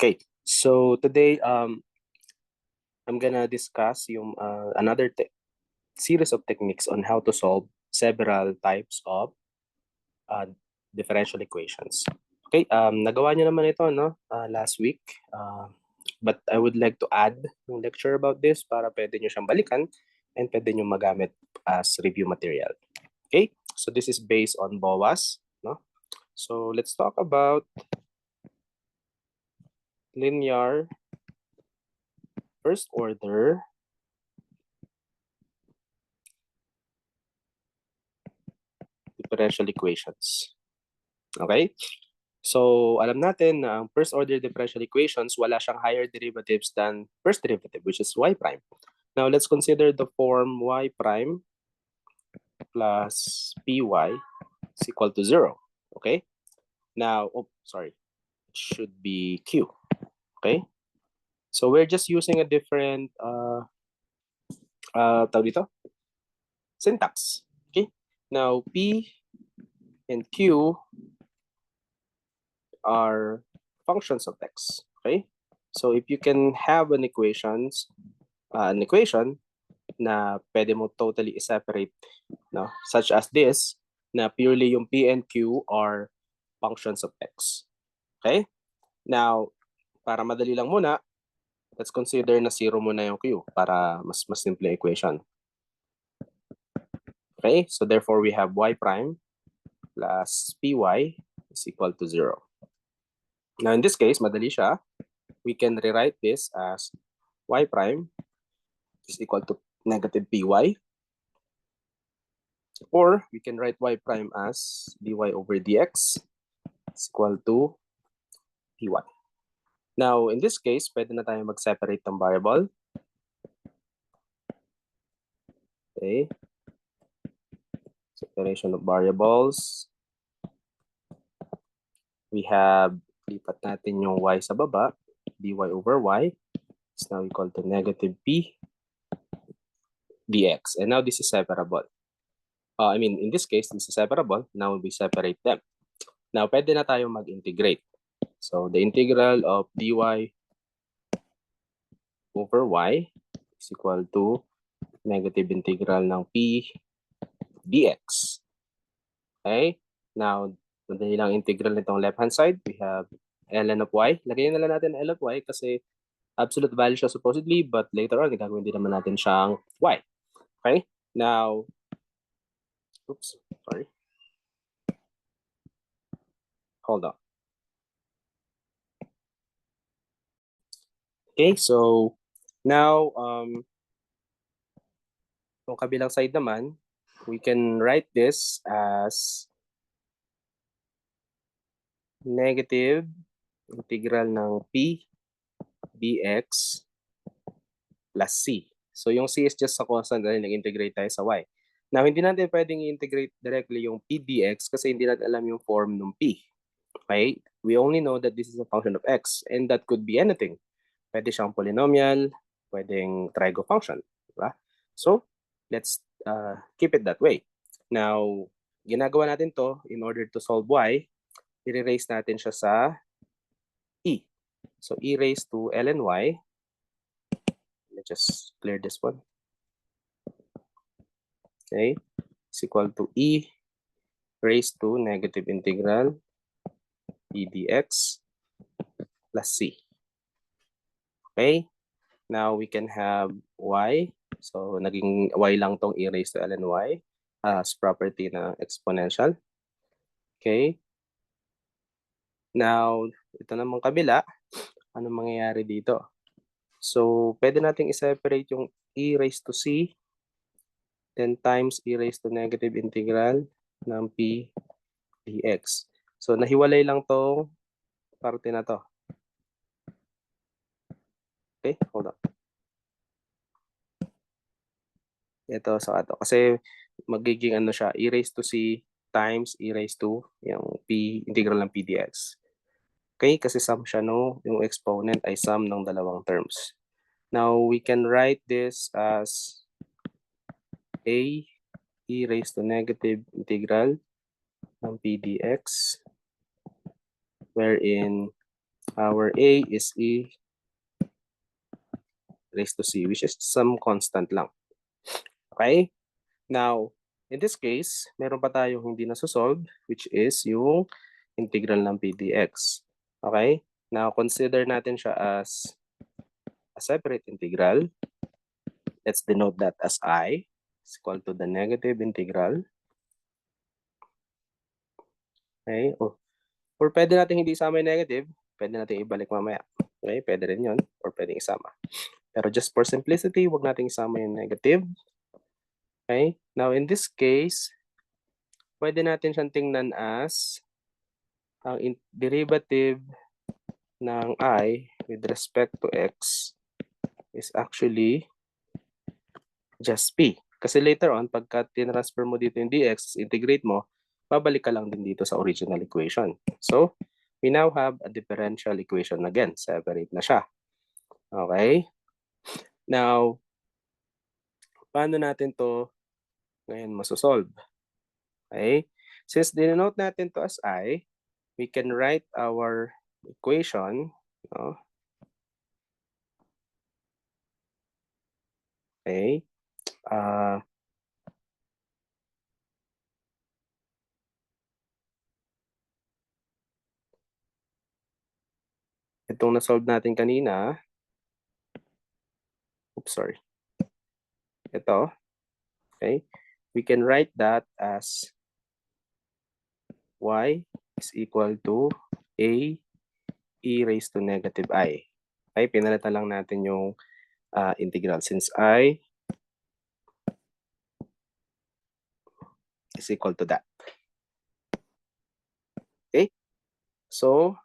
Okay, so today I'm gonna discuss yung another series of techniques on how to solve several types of uh, differential equations. Okay, nagawa niyo naman ito no last week. But I would like to add yung lecture about this para pwede niyo siyang balikan and pwede niyo magamit as review material. Okay, so this is based on BOAS, no? So let's talk about linear first order differential equations. Okay? So, alam natin na ang first order differential equations, wala siyang higher derivatives than first derivative, which is y prime. Now, let's consider the form y prime plus py is equal to 0. Okay? Now, it should be q. Okay? So, we're just using a different tawag dito? Syntax. Okay? Now, p and q are functions of x. Okay? So if you can have an equation na pwede mo totally separate, no? Such as this, na purely yung p and q are functions of x. Okay? Now, para madali lang muna, let's consider na 0 muna yung q para mas simple equation. Okay? So therefore, we have y prime plus py is equal to 0. Now, in this case, madali siya. We can rewrite this as y prime is equal to negative py. Or we can write y prime as dy over dx is equal to py. Now, in this case, pwede na tayo mag-separate ng variable. Okay. Separation of variables. We have, lipat natin yung y sa baba. dy over y is now equal to negative p dx. And now this is separable. In this case, this is separable. Now we separate them. Now, pwede na tayo mag-integrate. So, the integral of dy over y is equal to negative integral ng p dx. Okay? Now, madali lang integral nitong left-hand side. We have ln of y. Lagyan na lang natin l of y kasi absolute value siya supposedly, but later on, gagawin din naman natin siyang y. Okay? Now, oops, sorry. Hold on. Okay, so now, yung kabilang side naman, we can write this as negative integral ng p dx plus c. So yung c is just a constant dahil nag-integrate tayo sa y. Now, hindi natin pwedeng i-integrate directly yung p dx kasi hindi natin alam yung form ng p. Okay? We only know that this is a function of x and that could be anything. Pwede siyang polynomial, pwedeng trigo function. Diba? So, let's keep it that way. Now, ginagawa natin to in order to solve y, i-raise natin siya sa e. So, e raised to ln y. Let's just clear this one. Okay, is equal to e raised to negative integral e dx plus c. Okay, now we can have y. So, naging y lang tong e raised to ln y as property na exponential. Okay. Now, ito namang kabila. Ano mangyayari dito? So, pwede nating i-separate yung e raised to c 10 times e raised to negative integral ng p dx. So, nahiwalay lang tong parte na to. Okay, hold on. Ito sa ato. Kasi magiging ano siya, e raised to c times e raised to yung p integral ng p dx. Okay, kasi sum siya no, yung exponent ay sum ng dalawang terms. Now, we can write this as a e raised to negative integral ng p dx wherein our A is E raised to C, which is some constant lang. Okay? Now, in this case, meron pa tayong hindi nasusolve, which is yung integral ng P dx. Okay? Now, consider natin siya as a separate integral. Let's denote that as I is equal to the negative integral. Okay? Or pwede natin hindi isama yung negative, pwede natin ibalik mamaya. Okay? Pwede rin yun, or pwede isama. Pero just for simplicity, wag natin isama yung negative. Okay? Now, in this case, pwede natin siyang tingnan as ang derivative ng I with respect to x is actually just P. Kasi later on, pagka tinransfer mo dito yung dx, integrate mo, babalik ka lang din dito sa original equation. So, we now have a differential equation again. Separate na siya. Okay? Now, paano natin to ngayon masosolve? Okay? Since denote natin to as I, we can write our equation. No? Okay? Itong na-solve natin kanina, oops, sorry. Ito, okay? We can write that as y is equal to a e raised to negative I. Okay, pinalitan lang natin yung integral since I is equal to that. Okay? So,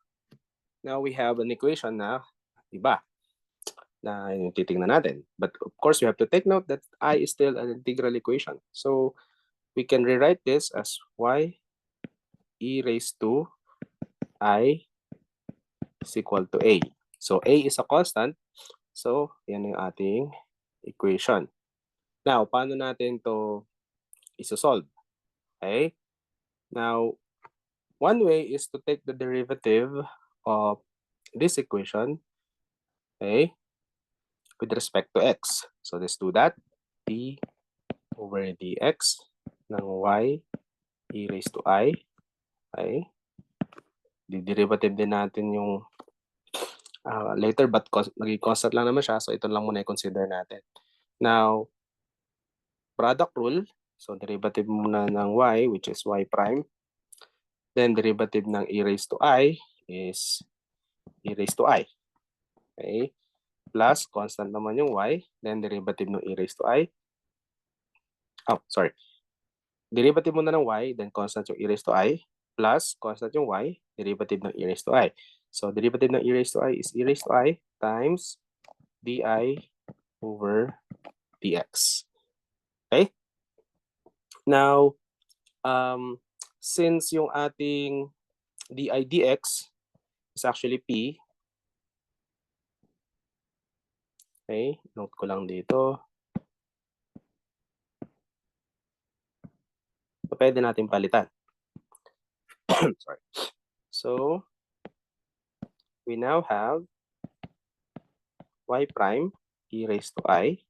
now we have an equation na iba na yung titingnan natin. But of course, we have to take note that I is still an integral equation. So, we can rewrite this as y e raised to I is equal to a. So, a is a constant. So, yan yung ating equation. Now, paano natin to isosolve? Okay? Now, one way is to take the derivative of this equation, okay, with respect to x. So, let's do that. d over dx ng y e raised to I. Okay? Di-derivative din natin yung later, but naging constant lang naman siya. So, ito lang muna i-consider natin. Now, product rule. So, derivative muna ng y, which is y prime. Then, derivative ng e raised to I is e raised to I. Okay? Plus, constant naman yung y. Then, derivative ng e raised to I. Oh, sorry. Derivative muna ng y, then constant yung e raised to I. Plus, constant yung y, derivative ng e raised to I. So, derivative ng e raised to I is e raised to I times di over dx. Okay? Now, since yung ating di dx is actually p, okay, note ko lang dito. So, pwede natin palitan. Sorry. So, we now have y prime e raised to I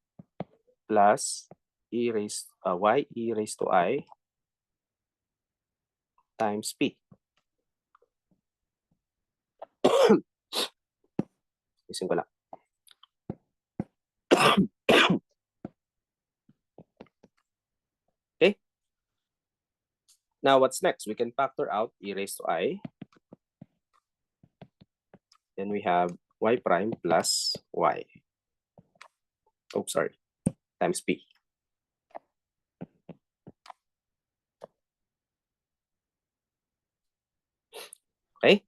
plus y e raised to I times p. Isin ko lang. Okay? Now, what's next? We can factor out e raised to I. Then we have y prime plus y. Oops, sorry. Times p. Okay?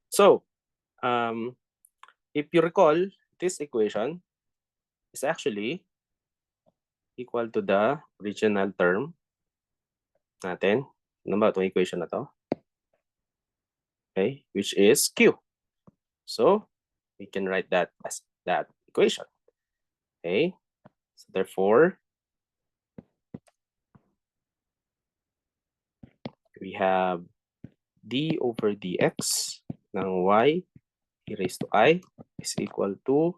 So, if you recall, this equation is actually equal to the original term natin. Ano ba itong equation na to? Okay, which is q. So, we can write that as that equation. Okay, so therefore, we have d over dx ng y e raised to I is equal to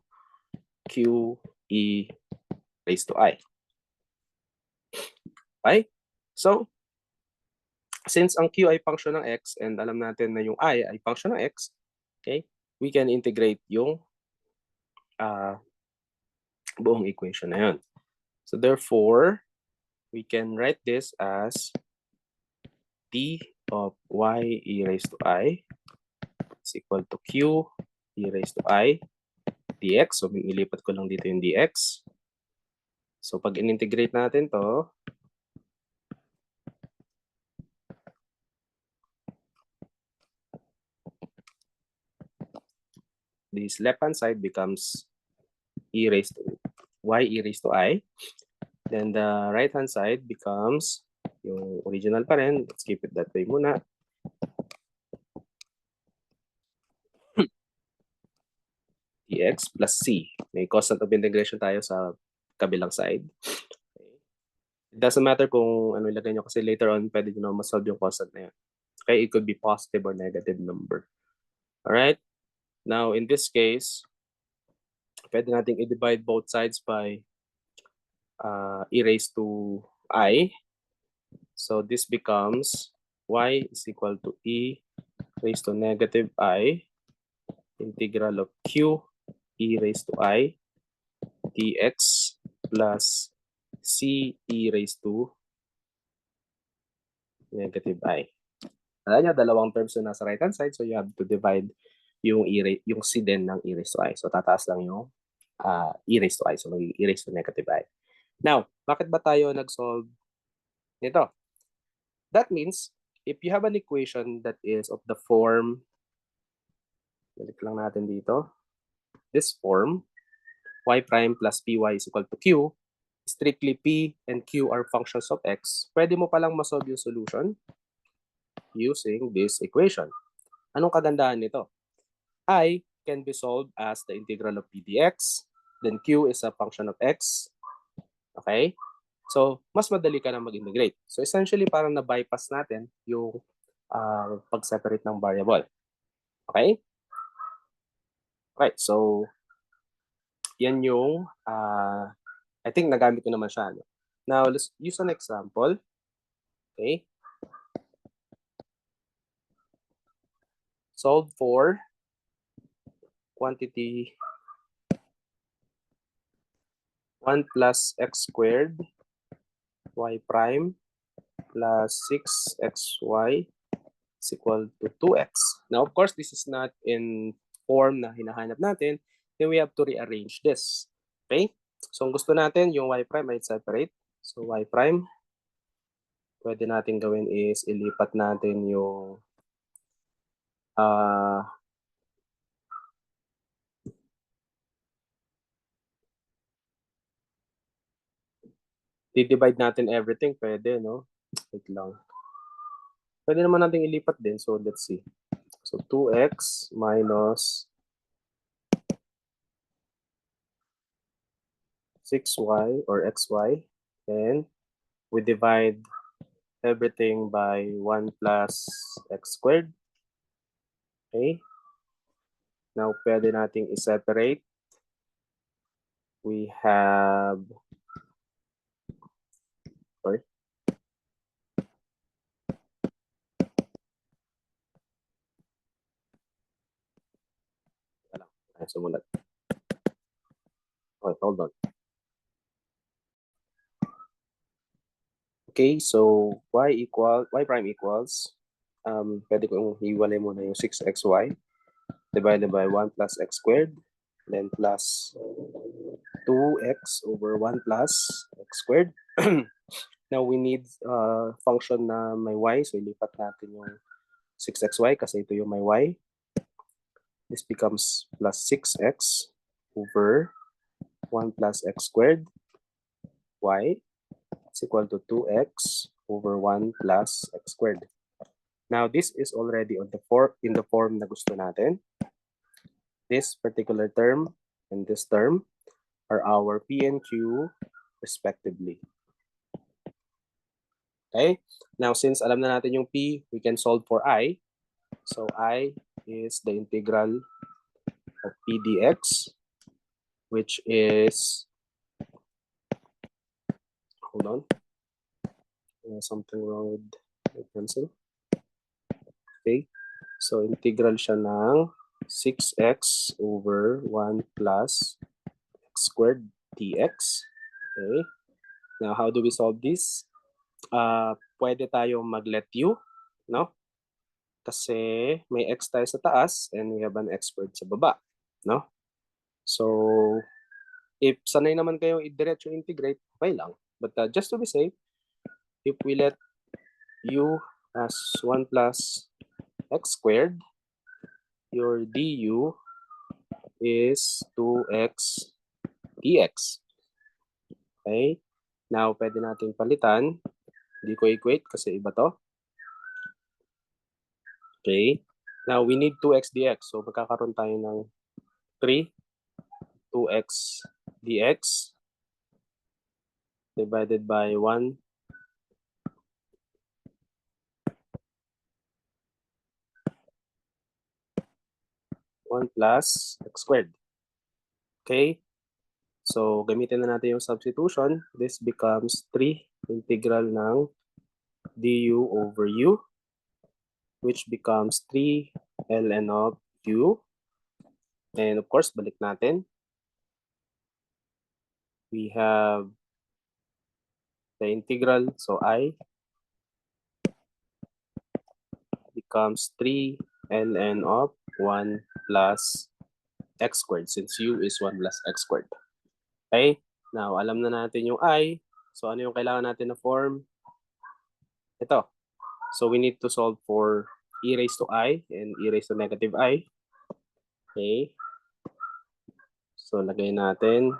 q e raised to I. Okay? So, since ang q ay function ng x and alam natin na yung I ay function ng x, okay, we can integrate yung buong equation na yun. So, therefore, we can write this as d of y e raised to I is equal to q e raised to I dx. So, ilipat ko lang dito yung dx. So, pag in-integrate natin to, this left-hand side becomes y e raised to I. Then the right-hand side becomes yung original pa rin. Let's keep it that way muna. dx plus c. May constant of integration tayo sa kabilang side. Okay. It doesn't matter kung ano ilagay nyo kasi later on pwede nyo na masolve yung constant na yun. Okay, it could be positive or negative number. Alright? Now, in this case, pwede nating i-divide both sides by e raised to I. So this becomes y is equal to e raised to negative I integral of q e raised to I dx plus c e raised to negative I. Alam niyo, dalawang terms na nasa right hand side, so you have to divide yung c din ng e raised to I. So tataas lang yung e raised to I, so magiging e raised to negative I. Now, bakit ba tayo nag-solve nito? That means, if you have an equation that is of the form, balik lang natin dito, this form, y prime plus py is equal to q, strictly p and q are functions of x, pwede mo palang masolve yung solution using this equation. Anong kagandahan nito? I can be solved as the integral of p dx, then q is a function of x, okay? So, mas madali ka na mag-integrate. So, essentially, parang na-bypass natin yung pag-separate ng variable. Okay? Okay, so, yan yung, I think nagamit ko naman siya. No? Now, let's use an example. Okay? Solve for quantity 1 plus x squared y prime plus 6xy is equal to 2x. Now, of course, this is not in form na hinahanap natin. Then we have to rearrange this. Okay? So, ang gusto natin, yung y prime ay separate. So, y prime, pwede natin gawin is ilipat natin yung di-divide natin everything, pwede, no? Wait lang. Pwede naman natin ilipat din. So, let's see. So, 2x minus 6y or xy. Then, we divide everything by 1 plus x squared. Okay? Now, pwede nating i-separate. We have... Sorry. Sumulat. Okay, hold on. Okay, so y prime equals, pwede kong hiwalay muna yung 6xy divided by 1 plus x squared, then plus 2x over 1 plus x squared. Now we need function na may y, so ilipat natin yung 6xy kasi ito yung may y. This becomes plus 6x over 1 plus x squared y is equal to 2x over 1 plus x squared. Now, this is already on the in the form na gusto natin. This particular term and this term are our P and Q respectively. Okay? Now, since alam na natin yung P, we can solve for I. So I is the integral of p dx, which is, hold on, something wrong with the pencil. Okay, so integral siya ng 6x over 1 plus x squared dx. Okay, now how do we solve this? Pwede tayo mag-let u, no? Kasi may x tayo sa taas and we have an x squared sa baba, no? So, if sanay naman kayong i-diretso integrate, okay lang. But just to be safe, if we let u as 1 plus x squared, your du is 2x dx. Okay? Now, pwede natin palitan. Hindi ko equate kasi iba to. Okay? Now, we need 2x dx. So, magkakaroon tayo ng 3, 2x dx divided by 1 plus x squared. Okay? So, gamitin na natin yung substitution. This becomes 3 integral ng du over u, which becomes 3 ln of u. And of course, balik natin. We have the integral. So, I becomes 3 ln of 1 plus x squared, since u is 1 plus x squared. Okay? Now, alam na natin yung I. So, ano yung kailangan natin na form? Ito. So, we need to solve for e raised to I and e raised to negative I. Okay? So, lagay natin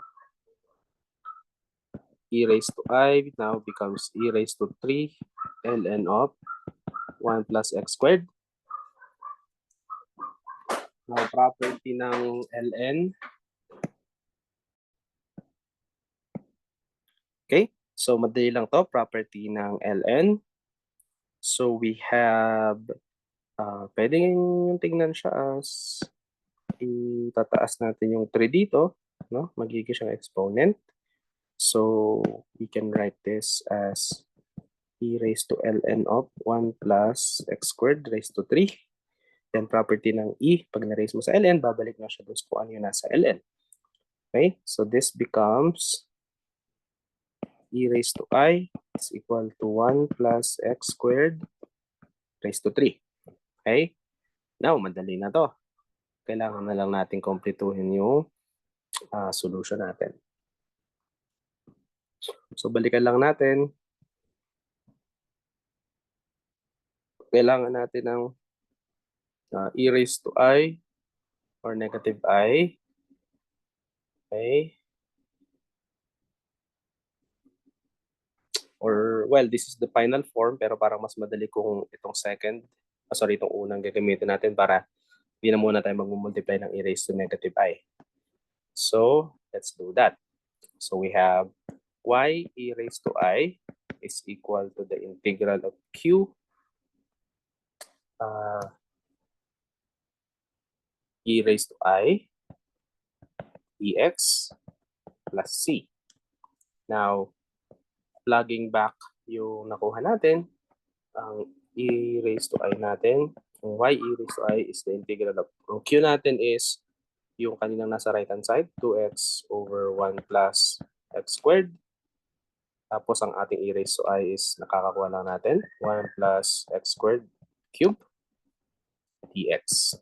e raised to I now becomes e raised to 3 ln of 1 plus x squared. Now, property ng ln. Okay? So, madali lang to, property ng ln. So, we have, pwedeng yung tingnan siya as, itataas natin yung 3 dito, no? Magiging siyang exponent. So, we can write this as e raised to ln of 1 plus x squared raised to 3. Then, property ng e, pag na-raise mo sa ln, babalik na siya doon kung ano yung nasa ln. Okay? So, this becomes e raised to I is equal to 1 plus x squared raised to 3. Okay? Now, madali na to. Kailangan na lang natin kumpletuhin yung solution natin. So, balikan lang natin. Kailangan natin ng e raised to I or negative I. Okay? Or, well, this is the final form, pero parang mas madali kung itong itong unang gagamitin natin para hindi na muna tayo mag-multiply ng e raised to negative I. So, let's do that. So, we have y e raised to I is equal to the integral of q e raised to I dx plus c. Now, plugging back yung nakuha natin, ang e raised to I natin, ang y e raised to I is the integral of, ang q natin is yung kaninang nasa right hand side, 2x over 1 plus x squared. Tapos ang ating e raised to I is nakakakuha lang natin, 1 plus x squared cube dx.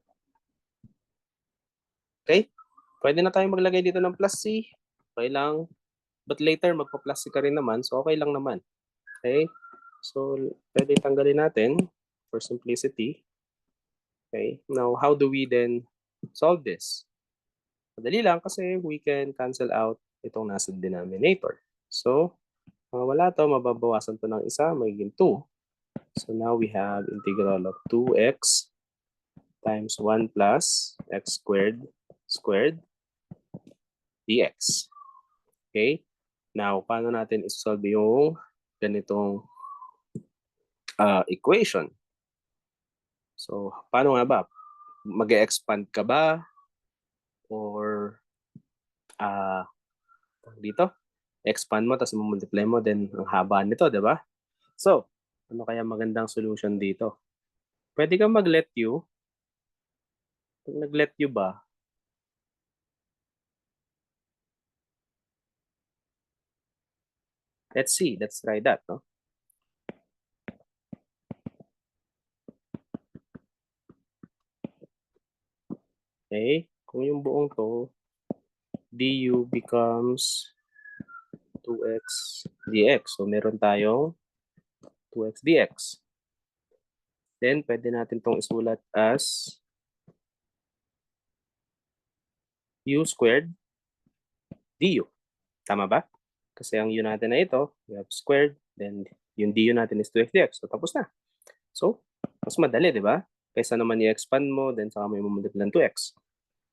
Okay? Pwede na tayong maglagay dito ng plus c. Okay lang. But later, magpa-plus c ka rin naman. So, okay lang naman. Okay? So, pwede tanggalin natin for simplicity. Okay? Now, how do we then solve this? Madali lang kasi we can cancel out itong nasa denominator. So, wala to, mababawasan to ng isa, magiging 2. So, now we have integral of 2x times 1 plus x squared dx. Okay? Now, paano natin isolve yung ganitong equation? So, paano nga ba? Mag-e-expand ka ba? Or, dito, expand mo, tapos multiply mo, then ang haba nito, di ba? So, ano kaya magandang solution dito? Pwede kang mag-let you. Pag nag-let you ba, let's see, let's try that, no? Okay, kung yung buong to, du becomes 2x dx. So, meron tayong 2x dx. Then, pwede natin tong isulat as u squared du. Tama ba? Kasi ang u natin na ito, we have squared, then yung du natin is 2x dx. So, tapos na. So, mas madali, di ba? Kaysa naman i-expand mo, then saka mo i-multiply ng 2x.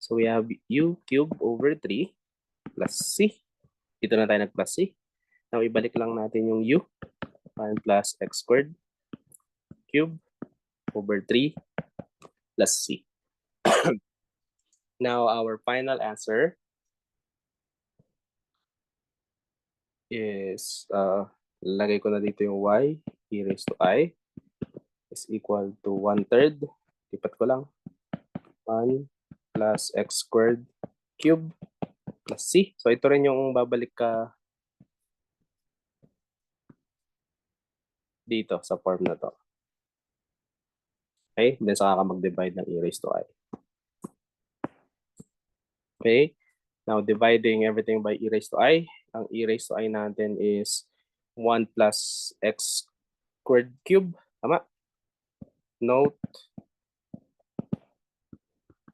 So, we have u cubed over 3 plus c. Dito na tayo nag-plus c. Now, ibalik lang natin yung u. 1 plus x squared cube over 3 plus c. Now, our final answer is, lagay ko na dito yung y, e raised to I, is equal to 1/3. Lipat ko lang. 1 plus x squared cube plus c. So, ito rin yung babalik ka dito sa form na to. Okay? Then, saka ka mag-divide ng e raised to I. Okay? Now, dividing everything by e raised to I, ang e raised to I natin is 1 plus x squared cube. Tama? Note,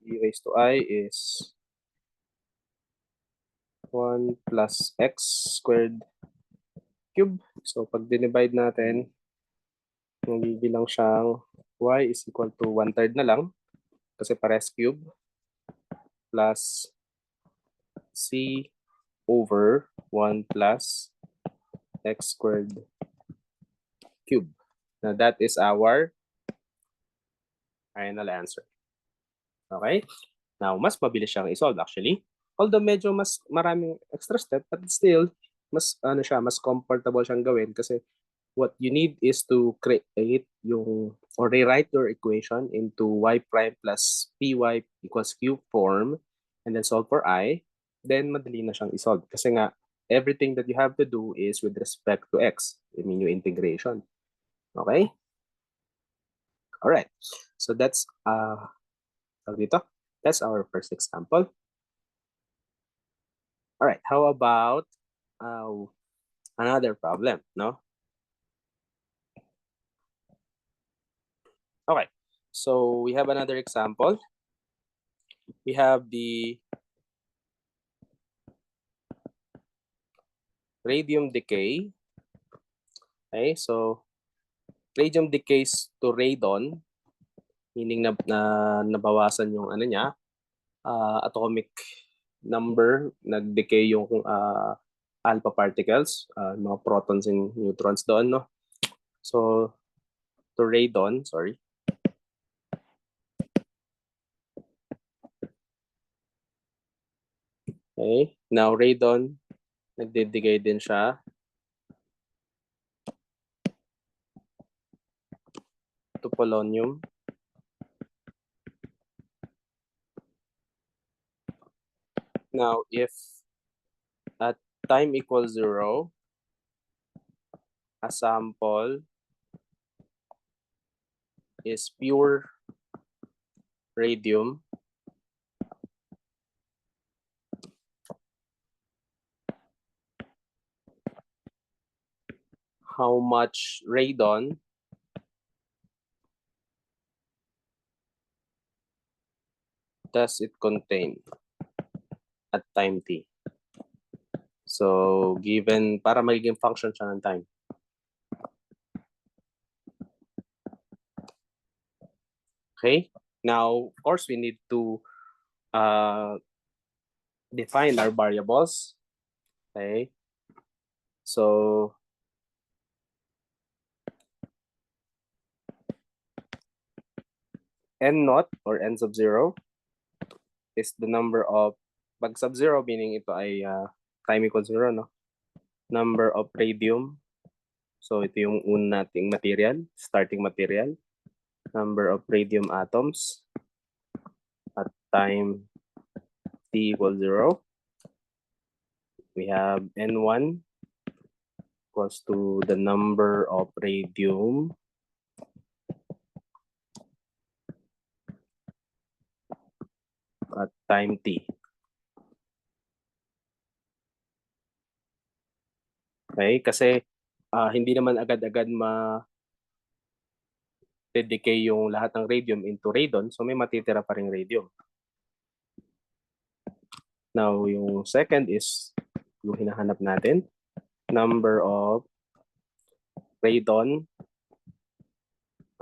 e raised to I is 1 plus x squared cube. So, pag dinivide natin, nagigilang siyang y is equal to 1/3 na lang kasi pares cube plus c over 1 plus x squared cube. Now, that is our final answer. Okay? Now, mas mabilis siyang i-solve actually. Although medyo mas maraming extra step, but still, mas ano siya, mas comfortable siyang gawin kasi what you need is to create yung or rewrite your equation into y prime plus py equals q form and then solve for I, then madali na siyang i-solve. Kasi nga, everything that you have to do is with respect to x. I mean, yung integration. Okay? Alright. So that's, dito. That's our first example. Alright, how about another problem, no? Okay, so we have another example. We have the radium decay. Okay, so radium decays to radon, meaning na nabawasan yung ano niya, atomic number, nag-decay yung alpha particles, mga protons and neutrons doon, no? So, to radon, sorry. Okay, now radon, nagde-decay din siya to polonium. Now, if at time equals 0, a sample is pure radium, how much radon does it contain at time t? So, given, para magiging function siya ng time. Okay? Now, of course, we need to define our variables. Okay? So, n naught or n sub 0 is the number of, pag sub 0 meaning ito ay time equals 0, no? Number of radium. So ito yung una nating material, starting material. Number of radium atoms at time t equals 0. We have N1 equals to the number of radium at time t. Okay, kasi hindi naman agad-agad decay yung lahat ng radium into radon, so may matitira pa ring radium. Now, yung second is yung hinahanap natin, number of radon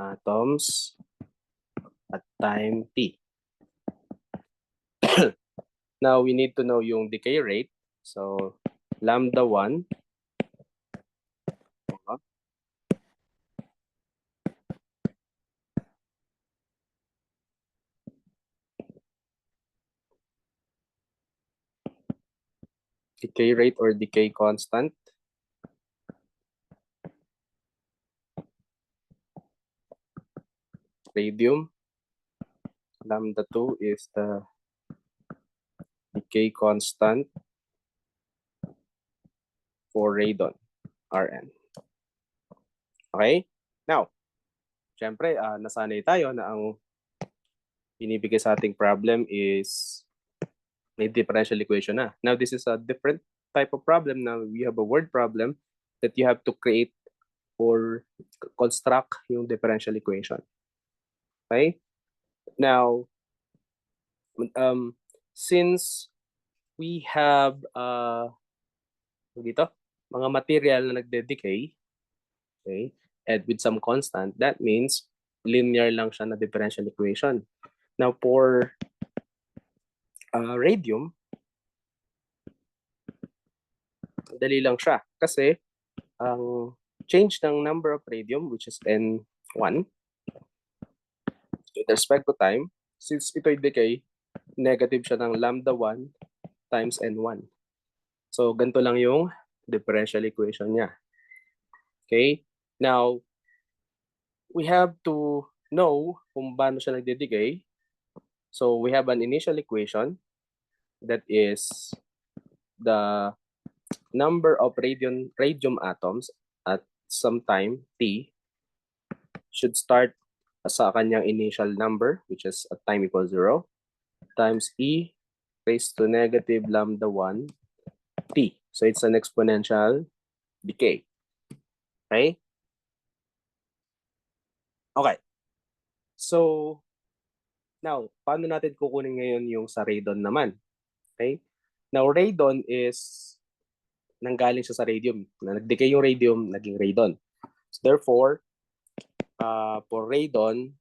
atoms at time t. Now, we need to know yung decay rate. So, lambda 1 decay rate or decay constant radium. Lambda 2 is the decay constant for radon, Rn. Okay? Now, syempre, nasanay tayo na ang binibigay sa ating problem is may differential equation na. Now, this is a different type of problem. Now, we have a word problem that you have to create or construct yung differential equation. Okay? Now, since we have dito, mga material na nagde-decay, okay, and with some constant, that means linear lang siya na differential equation. Now, for radium, dali lang siya kasi ang change ng number of radium, which is N1, with respect to time, since ito'y decay, negative siya ng lambda 1 times N1. So, ganito lang yung differential equation niya. Okay? Now, we have to know kung paano siya nagde-decay. So, we have an initial equation that is the number of radium atoms at some time t should start sa kanyang initial number, which is at time equals 0, times e raised to negative lambda 1 t. So, it's an exponential decay. Okay? Okay. So, now, paano natin kukunin ngayon yung sa radon naman? Okay? Now, radon is nanggaling siya sa radium. Nag-decay yung radium, naging radon. So, therefore, for radon,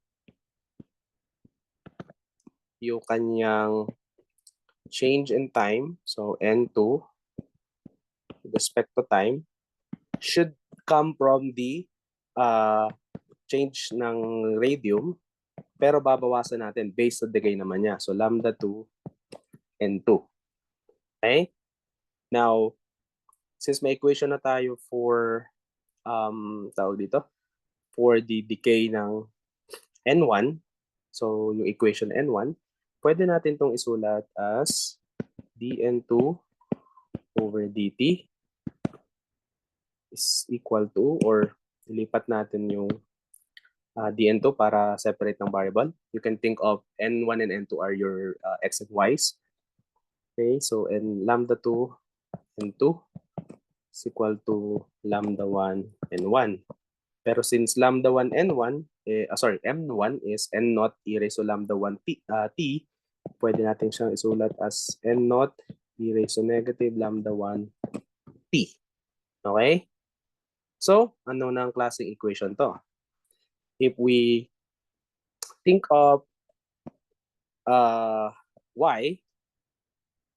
yung kanyang change in time, so N2, with respect to time, should come from the change ng radium, pero babawasan natin based on decay naman niya. So, lambda 2, N2. Okay? Now, since may equation na tayo for, tawag dito, for the decay ng N1, so yung equation N1, pwede natin itong isulat as dN2 over dt is equal to, or ilipat natin yung dN2 para separate ng variable. You can think of N1 and N2 are your x and y's. Okay, so n lambda 2 N2 is equal to lambda 1 N1. Pero since lambda 1 N1, M1 is N naught e raised to lambda 1 t, pwede natin siyang isulat as N naught e raised to negative lambda 1 t. Okay? So, ano na ang klaseng equation to? If we think of y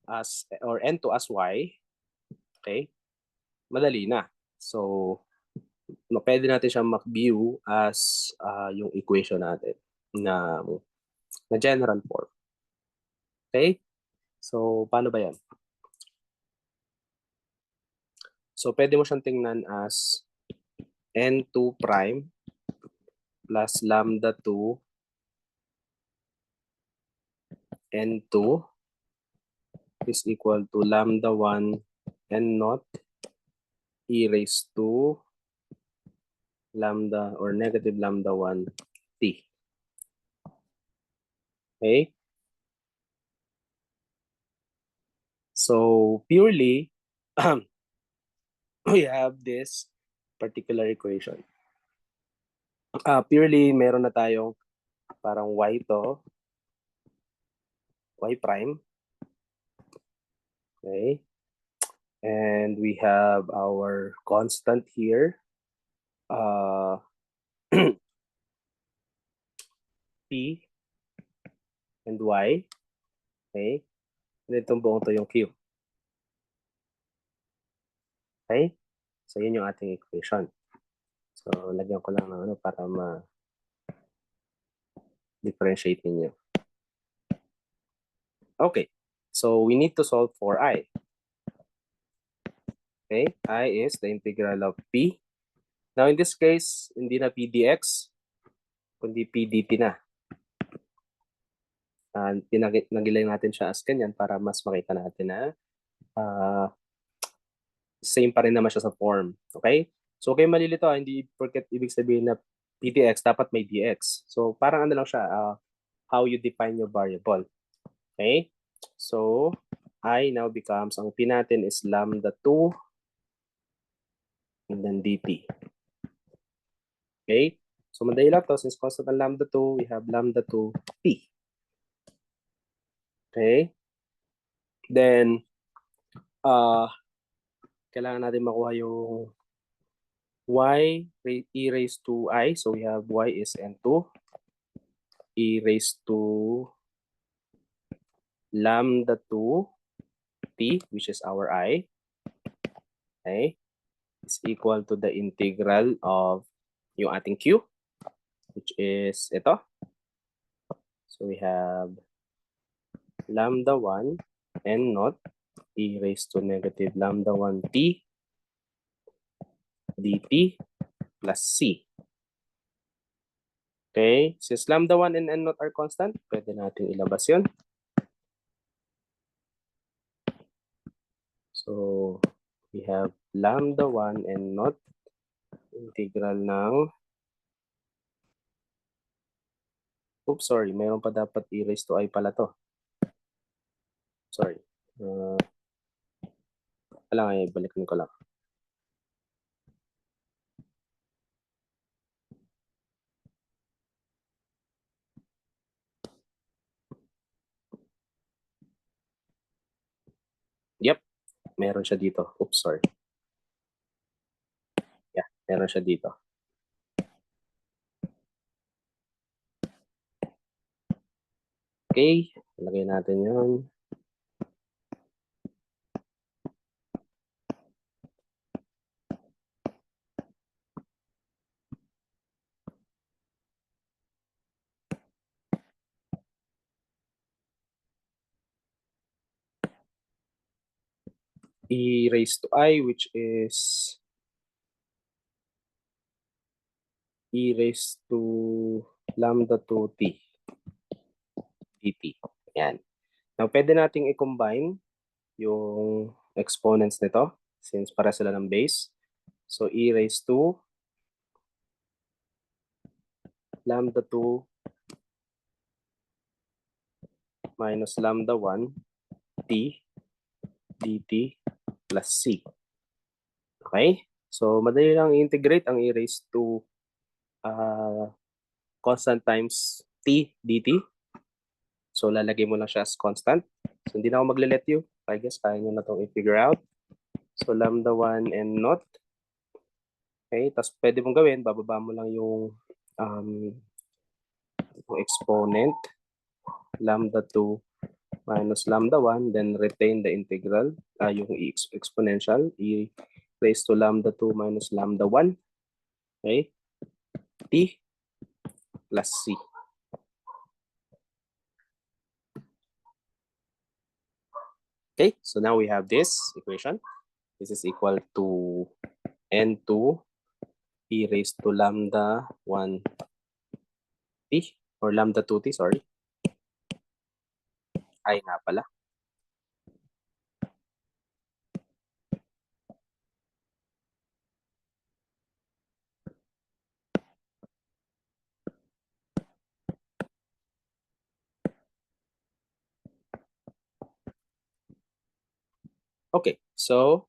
as, or N2 as y, okay, madali na. So, pwede natin siyang mag-view as yung equation natin na na general form. Okay? So, paano ba yan? So, pwede mo siyang tingnan as n2 prime plus lambda 2 n2 is equal to lambda 1 n naught e raised to lambda or negative lambda 1 t. Okay? So, purely, we have this particular equation. Purely, meron na tayong parang y to, y prime. Okay? And we have our constant here. P and Y. Okay? And itong buong to yung Q. Okay? So, yun yung ating equation. So, lagyan ko lang ng ano para ma-differentiate ninyo. Okay. So, we need to solve for I. Okay? I is the integral of P. Now, in this case, hindi na P dx, kundi P dt na. Nagilay natin siya as ganyan para mas makita natin na same pa rin naman siya sa form. Okay? So, kayo malilito, hindi porket ibig sabihin na P dx, dapat may dx. So, parang ano lang siya, how you define your variable. Okay? So, I now becomes, ang P natin is lambda 2 and then dt. Okay? So, madali lang to. Since constant ang lambda 2, we have lambda 2 t. Okay? Then, kailangan natin makuha yung y e raised to I. So, we have y is n2. E raised to lambda 2 t, which is our I. Okay? Is equal to the integral of yung ating q, which is ito. So, we have lambda 1 n naught e raised to negative lambda 1 t dt plus c. Okay? Since lambda 1 and n naught are constant, pwede natin ilabas yun. So, we have lambda 1 n naught integral ng oops, sorry. Mayroon pa dapat e raised to I pala to. Sorry. Kailangan ibalikan ko lang. Yep. Meron siya dito. Oops, sorry. Yeah, meron siya dito. Okay. Lagay natin yun. E raised to I, which is e raised to lambda 2t dt. Yan. Now, pwede nating i-combine yung exponents nito since para sila ng base. So, e raised to lambda 2 minus lambda 1 t dt plus c. Okay? So, madali lang i-integrate ang e raised to constant times t dt. So, lalagay mo lang siya as constant. So, hindi na ako magle-let you. I guess, kaya nyo na itong i-figure out. So, lambda 1 and naught. Okay? Tapos, pwede mong gawin, bababa mo lang yung exponent. Lambda 2 minus lambda 1. Then, retain the integral. Yung exponential. E raised to lambda 2 minus lambda 1. Okay? T plus C. Okay, so now we have this equation. This is equal to n2 e raised to lambda 1 t or lambda 2t, sorry. Ay nga pala. Okay, so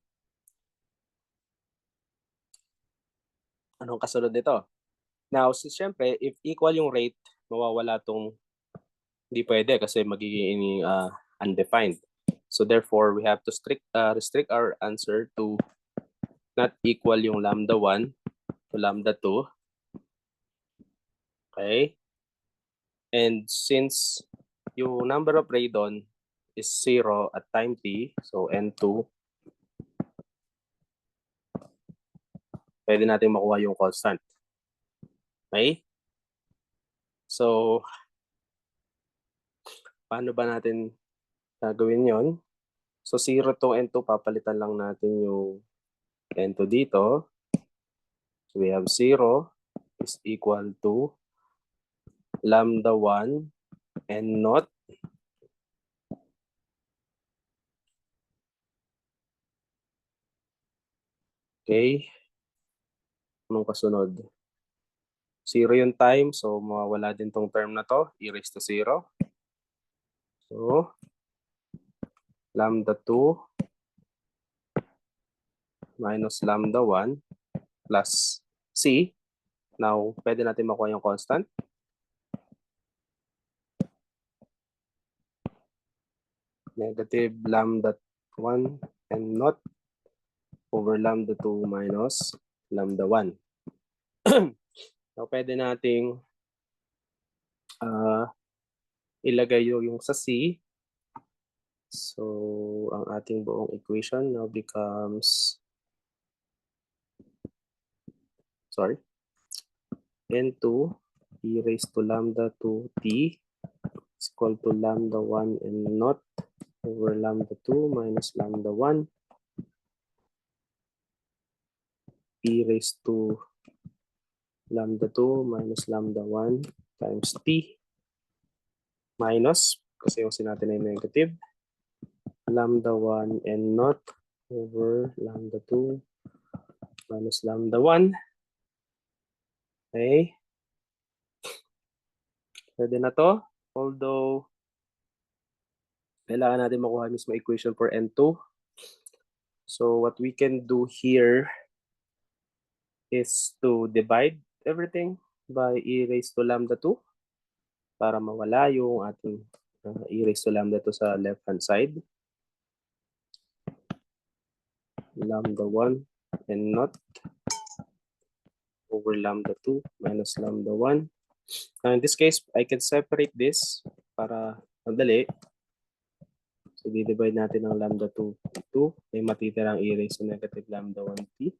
anong kasunod nito? Now, syempre, if equal yung rate, mawawala tong hindi pwede kasi magiging undefined. So therefore, we have to restrict our answer to not equal yung lambda 1 to lambda 2. Okay? And since yung number of radon is 0 at time t, so n2, pwede natin makuha yung constant. Okay? So, paano ba natin gagawin yon? So 0 to n2, papalitan lang natin yung n2 dito. So we have 0 is equal to lambda 1 n naught okay. Anong kasunod? 0 yung time, so mawawala din tong term na to, e raised to 0. So, lambda 2 minus lambda 1 plus c. Now, pwede natin makuha yung constant. Negative lambda 1 n naught over lambda 2 minus lambda 1. Now, pwede nating ilagay yung sa c. So, ang ating buong equation now becomes, n2 e raised to lambda 2t is equal to lambda 1 n naught over lambda 2 minus lambda 1 e raised to lambda 2 minus lambda 1 times t minus, kasi yung natin ay negative, lambda 1 n naught over lambda 2 minus lambda 1. Okay. Pwede na to. Although, kailangan natin makuha mismo equation for n2. So what we can do here is to divide everything by e raised to lambda 2 para mawala yung ating e raised to lambda 2 sa left hand side. Lambda 1 n naught over lambda 2 minus lambda 1. In this case, I can separate this para madali. So, divide natin ang lambda 2 2. May matitirang e raised to negative lambda 1t.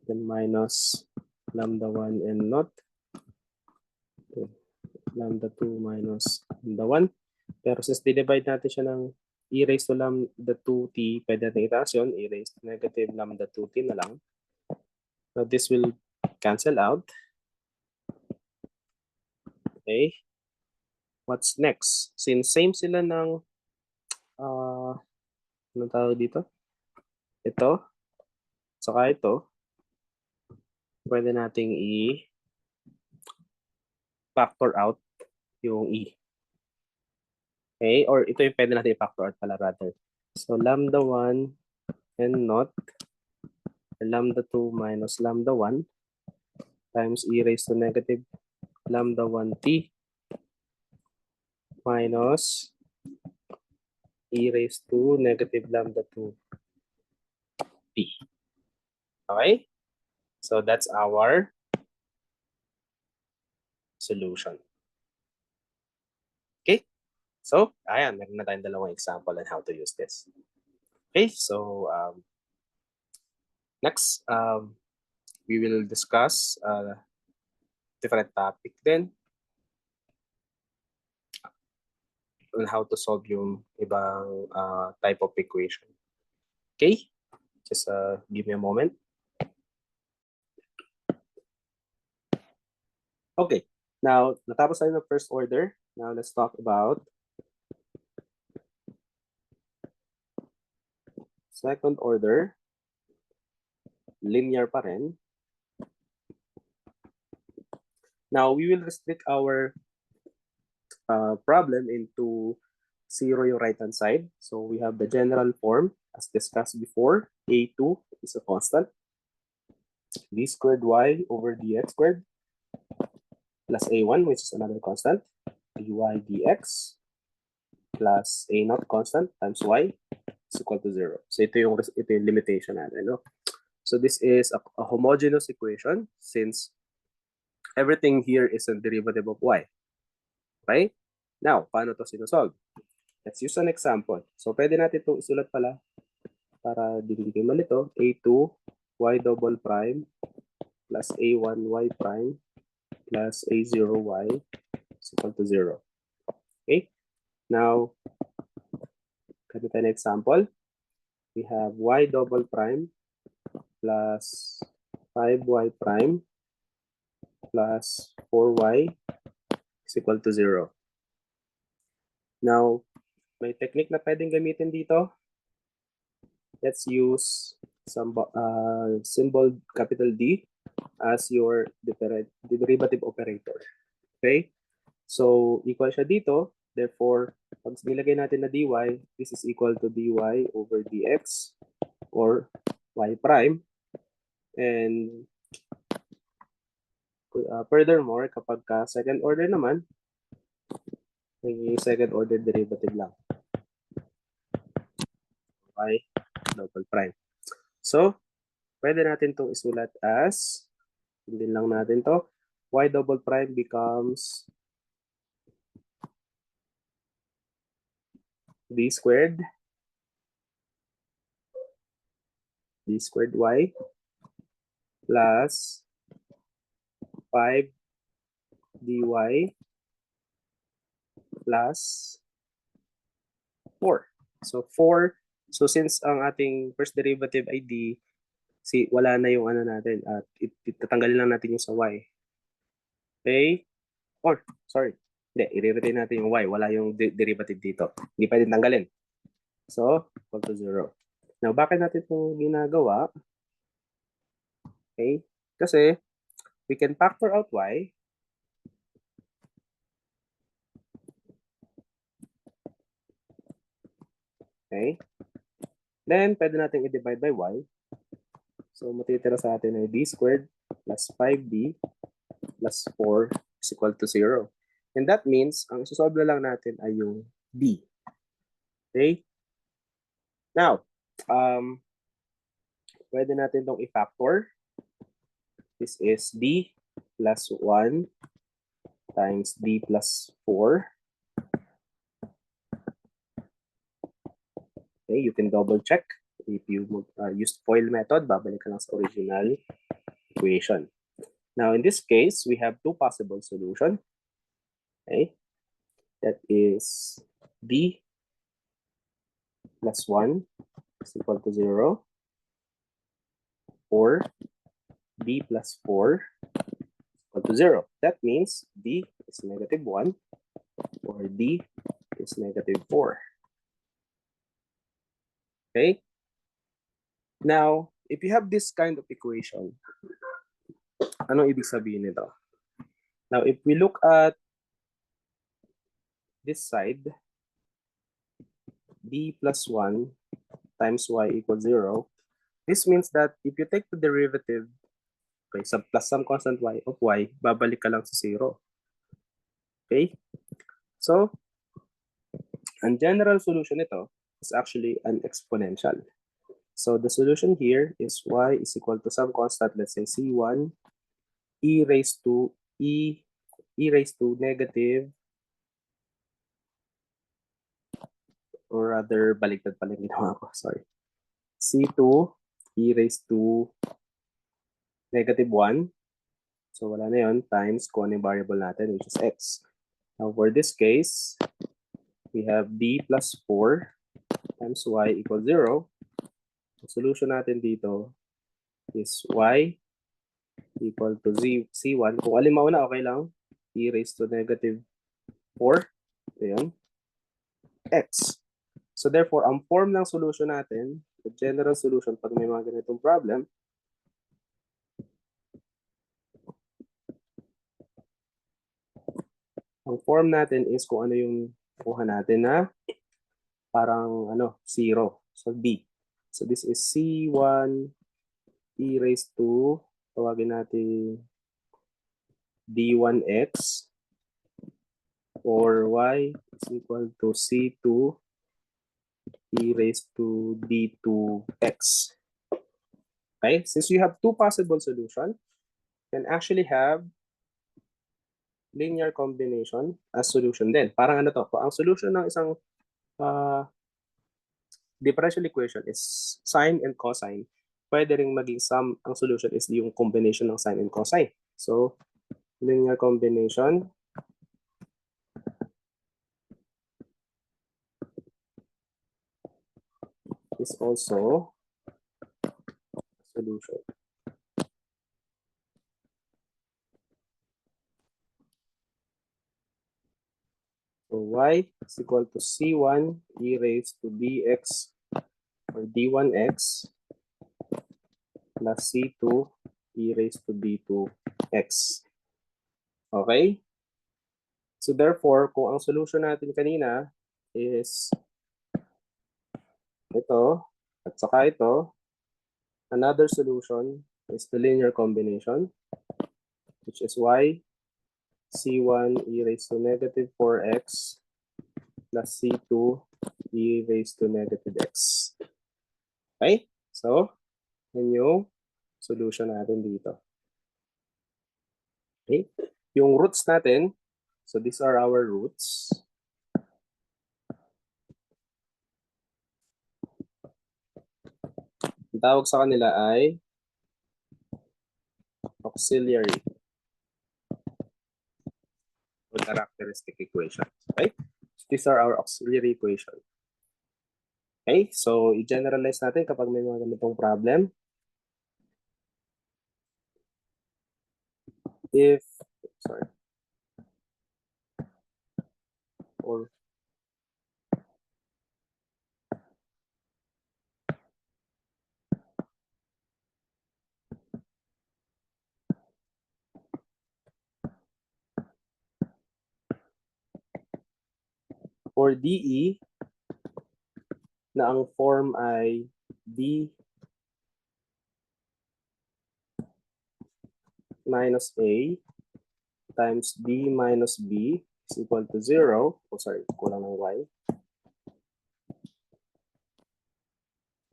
Then minus lambda 1 n naught. Lambda 2 minus lambda 1. Pero since divide natin siya ng e raised to lambda 2t, pwede natin itaas yun. E raised to negative lambda 2t na lang. So this will cancel out. Okay. What's next? Since same sila ng anong tawag dito? Ito. Saka ito. Pwede nating i-factor out yung e. Okay? Or ito yung pwede natin i-factor out pala rather. So lambda 1 n naught lambda 2 minus lambda 1 times e raised to negative lambda 1t minus e raised to negative lambda 2t. Okay? So that's our solution. Okay? So, ayan, meron na tayong dalawang example on how to use this. Okay, so next, we will discuss different topic then. on how to solve yung ibang type of equation. Okay? Just give me a moment. Okay. Now, natapos tayo ng first order. Now, let's talk about second order. Linear pa rin. Now, we will restrict our problem into 0 yung right-hand side. So, we have the general form as discussed before. A2 is a constant. D squared y over dx squared plus A1, which is another constant. dy dx plus A naught constant times y is equal to 0. So, ito yung limitation natin. No? So, this is a homogeneous equation since everything here is a derivative of y. Okay? Now, paano to sinusolve? Let's use an example. So, pwede natin itong isulat pala para hindi kayo malito. A2 y double prime plus A1 y prime plus A0 y is equal to 0. Okay? Now, ganito tayo na example. We have y double prime plus 5y prime plus 4y is equal to 0. Now, may technique na pwedeng gamitin dito. Let's use some symbol capital D as your derivative operator. Okay? So, equal siya dito. Therefore, pag nilagay natin na dy, this is equal to dy over dx or y prime. And furthermore, kapag second order naman, may second order derivative lang. Y double prime. So, pwede natin itong isulat as, hindi lang natin to, y double prime becomes d squared y plus 5 dy plus 4. So 4. So since ang ating first derivative ay d, wala na yung ano natin at itatanggalin lang natin yung sa y. Okay? Or sorry. Hindi, i-retain natin yung y. Wala yung derivative dito. Hindi pwedeng tanggalin. So, equal to 0. Now, bakit natin itong ginagawa? Okay? Kasi, we can factor out y. Okay? Then, pwede natin i-divide by y. So, matitira sa atin ay d squared plus 5d plus 4 is equal to 0. And that means, ang susolve na lang natin ay yung d. Okay? Now, pwede natin itong i-factor. This is d plus 1 times d plus 4. Okay, you can double check. If you use FOIL method, babalik ka lang sa original equation. Now, in this case, we have two possible solutions. Okay, that is d plus 1 is equal to 0 or d plus 4 is equal to 0. That means d is negative 1 or d is negative 4. Okay? Now, if you have this kind of equation, anong ibig sabihin nito? Now, if we look at this side, d plus 1 times y equals 0, this means that if you take the derivative, okay, plus some constant y of y, babalik ka lang sa 0. Okay? So, ang general solution nito is actually an exponential. So, the solution here is y is equal to some constant, let's say c1, e raised to negative, or rather, baliktad pala yung ginawa ko, sorry. C2, e raised to negative 1. So, wala na yun, times kung ano yung variable natin, which is x. Now, for this case, we have d plus 4 times y equals 0. Ang solution natin dito is y equal to c1. Kung alin mauna, okay lang. E raised to negative 4. Ayan. X. So therefore, ang form ng solution natin, the general solution pag may mga ganitong problem, ang form natin is kung ano yung kuha natin na parang 0. So B. So this is C1 e raised to, tawagin natin D1x, or y is equal to C2 e raised to D2x. Okay? Since you have two possible solutions, you can actually have linear combination as solution din. Parang ano to, ang solution ng isang differential equation is sine and cosine. Pwede ring maging sum, ang solution is yung combination ng sine and cosine. So, linear combination is also a solution. So y is equal to c1 e raised to dx or d1x plus c2 e raised to d2x. Okay? So therefore, kung ang solution natin kanina is ito at saka ito, another solution is the linear combination, which is y c1 e raised to negative 4x plus c2 e raised to negative x. Okay? So, yun yung solution natin dito. Okay? Yung roots natin, so these are our roots. Ang tawag sa kanila ay auxiliary or characteristic equation. Okay? So these are our auxiliary equation. Okay? So, i-generalize natin kapag may mga ganitong problem. If, sorry, or for DE, na ang form ay D minus A times D minus B is equal to 0. Oh, sorry, kulang ng Y.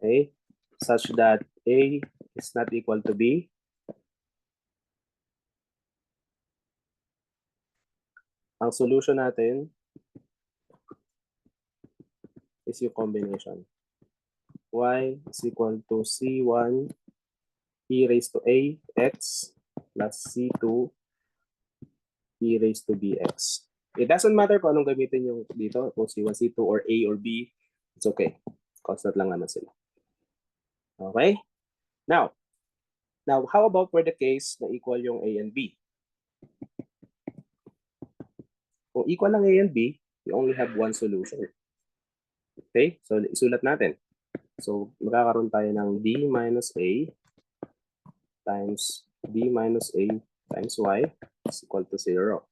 Okay, such that A is not equal to B. Ang solution natin is yung combination. Y is equal to C1 e raised to A x plus C2 e raised to bx. It doesn't matter kung anong gamitin yung dito, kung C1, C2, or A or B. It's okay. Constant lang naman sila. Okay? Now, how about for the case na equal yung A and B? Kung equal lang A and B, we only have one solution. Okay? So, isulat natin. So, magkakaroon tayo ng D minus A times D minus A times Y is equal to 0.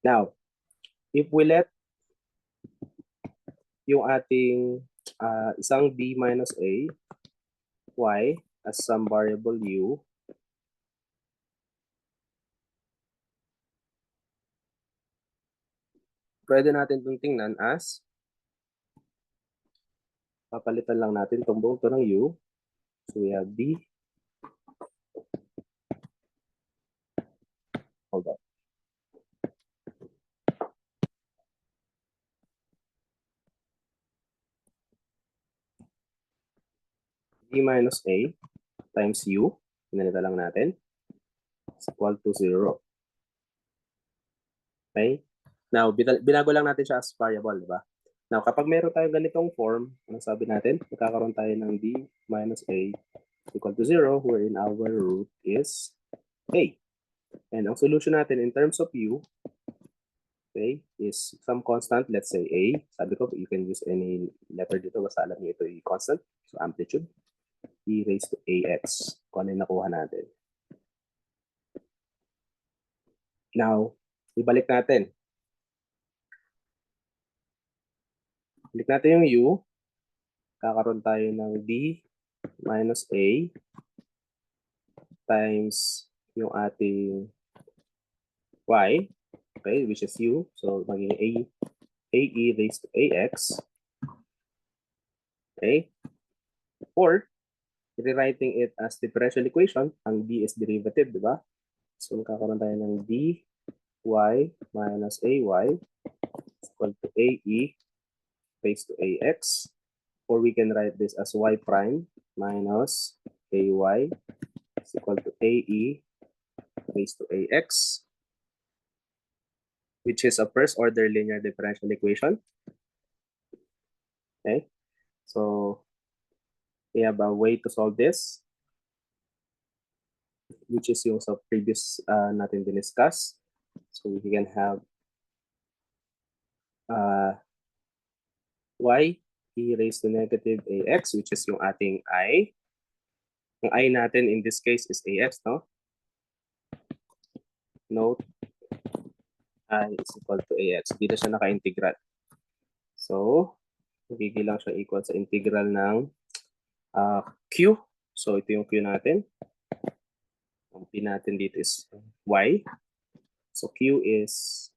Now, if we let yung ating isang D minus A, Y as some variable U, pwede natin itong tingnan as papalitan lang natin itong buong ito ng U. So we have D. Hold on. D minus A times U. Pinalita lang natin. is equal to 0. Okay? Now, binago lang natin siya as variable, di ba? Now, kapag meron tayong ganitong form, ano sabi natin? Magkakaroon tayo ng d minus a equal to 0, wherein our root is a. And ang solution natin in terms of u, okay, is some constant, let's say a. Sabi ko, you can use any letter dito, basta alam niyo ito ay constant. So, amplitude, e raised to ax. Kung ano yung nakuha natin. Now, ibalik natin. Balik natin yung u. Kakaroon tayo ng d minus a times yung ating y, okay, which is u. So, magiging ae raised to ax. Okay? Or, rewriting it as differential equation, ang d is derivative, di ba? So, magkakaroon tayo ng dy minus ay is equal to ae raised to ax. Or we can write this as y prime minus ay is equal to ae raised to ax, which is a first order linear differential equation. Okay, so we have a way to solve this, which is yung sa previous natin diniscuss. So we can have y e raised to negative ax, which is yung ating I. Yung I natin in this case is ax, no? Note, I is equal to ax. Dito siya naka-integral. So, magiging lang siya equal sa integral ng q. So, ito yung q natin. Ang p natin dito is y. So, q is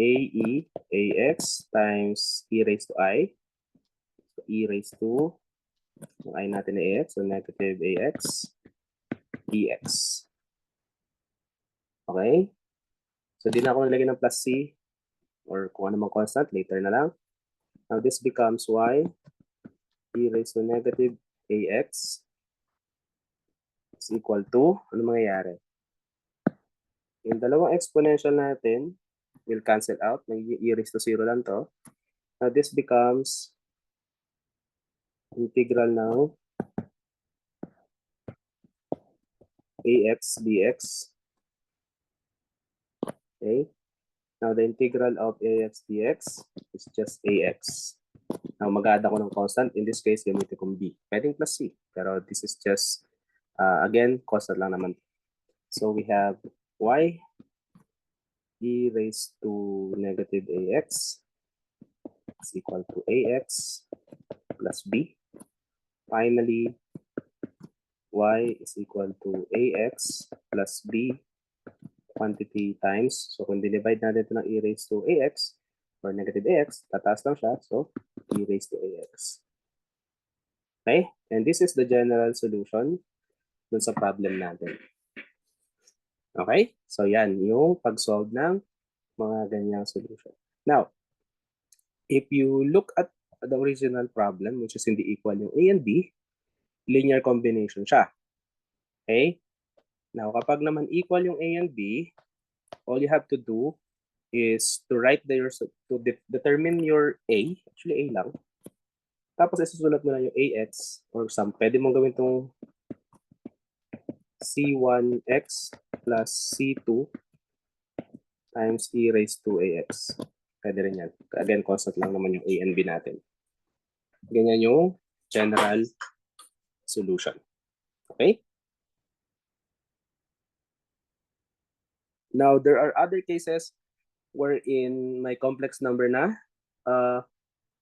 ae ax times e raised to I. So, e raised to, yung I natin na ax, so negative ax dx. Okay? So, di na ako nilagay ng plus c or kung ano mang constant, later na lang. Now, this becomes y e raised to negative ax is equal to, ano mangyayari? Yung dalawang exponential natin will cancel out. Nagiging e raised to 0 lang to. Now, this becomes integral ng ax dx. Okay? Now, the integral of ax dx is just ax. Now, mag-add ako ng constant. In this case, gamitin kong b. Pwedeng plus c. Pero this is just, again, constant lang naman. So, we have y e raised to negative ax is equal to ax plus b. Finally, y is equal to ax plus b quantity times. So, kung dinivide natin ito ng e raised to ax or negative ax, tataas lang siya. So, e raised to ax. Okay? And this is the general solution dun sa problem natin. Okay? So, yan yung pag-solve ng mga ganyang solution. Now, if you look at the original problem, which is hindi equal yung a and b, linear combination siya. Okay? Now, kapag naman equal yung a and b, all you have to do is to write to determine your a, actually a lang. Tapos isusulat mo na yung ax or pwede mong gawin itong c1x plus c2 times e raised to ax. Pwede rin yan. Again, constant lang naman yung a and b natin. Ganyan yung general solution. Okay? Now, there are other cases wherein may complex number na.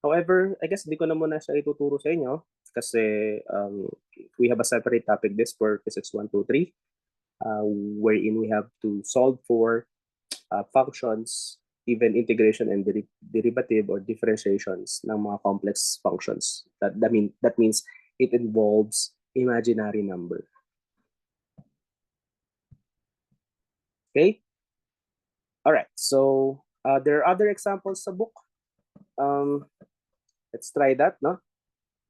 However, I guess hindi ko na muna siya ituturo sa inyo kasi we have a separate topic this for physics 1, 2, 3 wherein we have to solve for functions, even integration and derivative or differentiations ng mga complex functions. That means it involves imaginary number. Okay? All right. So there are other examples sa book. Let's try that, no?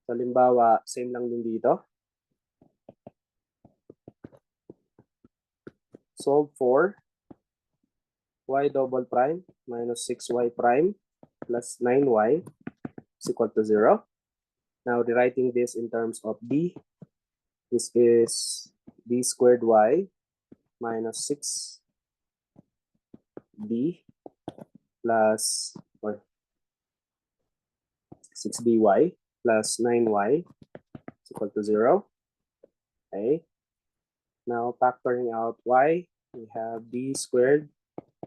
So, halimbawa, same lang din dito. solve for y double prime minus 6y prime plus 9y is equal to 0. Now, rewriting this in terms of d, this is d squared y minus 6d plus, or 6dy plus 9y is equal to 0. Okay. Now, factoring out y, we have d squared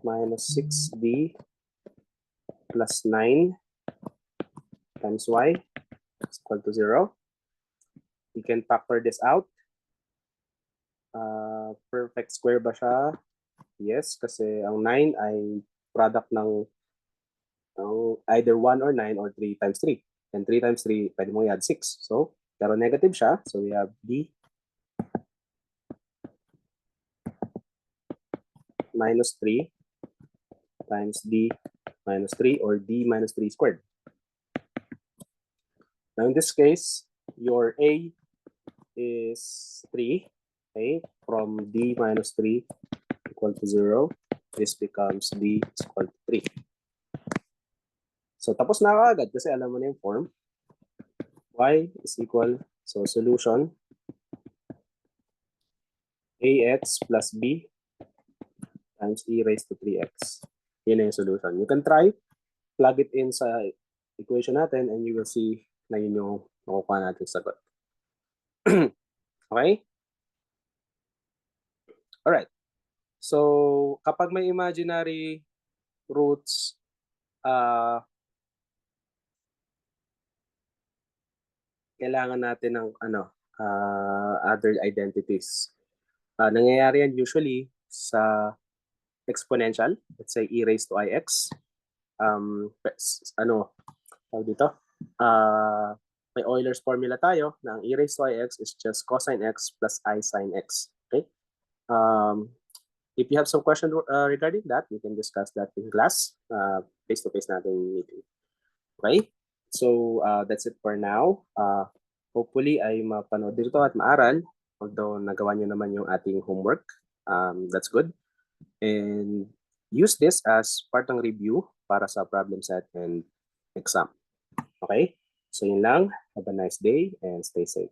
minus 6d plus 9 times y is equal to 0. We can factor this out. Perfect square ba siya? Yes, kasi ang 9 ay product ng either 1 or 9 or 3 times 3. And 3 times 3, pwede mo i-add 6. So, pero negative siya. So, we have d minus 3 times d minus 3 or d minus 3 squared. Now, in this case, your a is 3. Okay, from d minus 3 equal to 0, this becomes d is equal to 3. So, tapos na kaagad kasi alam mo na yung form. Y is equal, so solution, ax plus b times e raised to 3x. Yun na yung solution. You can try, plug it in sa equation natin and you will see na yun yung makukuha natin sagot. Okay? Alright. So, kapag may imaginary roots, kailangan natin ng other identities. Nangyayari yan usually sa exponential, let's say e raised to ix. Dito? May Euler's formula tayo na ang e raised to ix is just cosine x plus I sin x. Okay? If you have some question regarding that, we can discuss that in class, face-to-face natin meeting. Okay? So, that's it for now. Hopefully, ay mapanood dito at maaral. Although, nagawa nyo naman yung ating homework. That's good. And use this as part ng review para sa problem set and exam. Okay? So, yun lang. Have a nice day and stay safe.